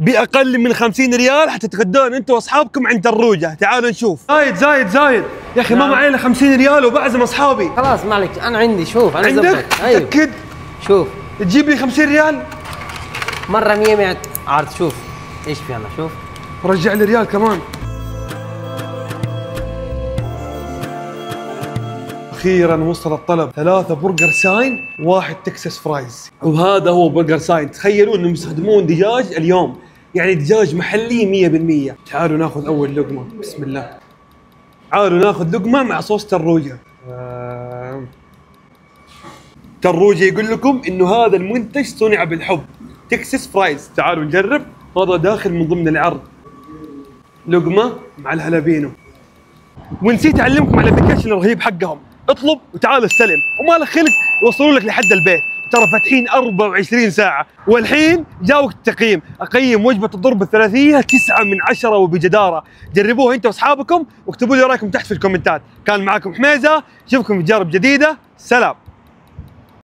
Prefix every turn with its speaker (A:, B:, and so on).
A: باقل من 50 ريال حتتغدون انت واصحابكم عند دروجه. تعالوا نشوف. زايد يا اخي ما معي الا 50 ريال وبعزم اصحابي.
B: خلاص ما عليك، انا عندي. شوف انا
A: عندك؟
B: أيوه.
A: متاكد؟
B: شوف
A: تجيب لي 50 ريال
B: مره 100 عرض. شوف ايش في، انا شوف
A: رجع لي ريال كمان. اخيرا وصل الطلب، 3 برجر ساين 1 تكساس فرايز، وهذا هو برجر ساين. تخيلوا انهم يستخدمون دجاج اليوم، يعني دجاج محلي 100%. تعالوا ناخذ اول لقمه، بسم الله. تعالوا ناخذ لقمه مع صوص تروجه. تروجه يقول لكم انه هذا المنتج صنع بالحب، تكساس فرايز. تعالوا نجرب، هذا داخل من ضمن العرض. لقمه مع الهلابينو. ونسيت اعلمكم على الابلكيشن الرهيب حقهم، اطلب وتعال استلم وما لك خلق يوصلوا لك لحد البيت. ترى فاتحين 24 ساعة. والحين جاء وقت التقييم، اقيم وجبة الضرب الثلاثية 9 من 10 وبجدارة. جربوها انت واصحابكم واكتبوا لي رايكم تحت في الكومنتات. كان معكم حميزة، اشوفكم في تجارب جديدة، سلام.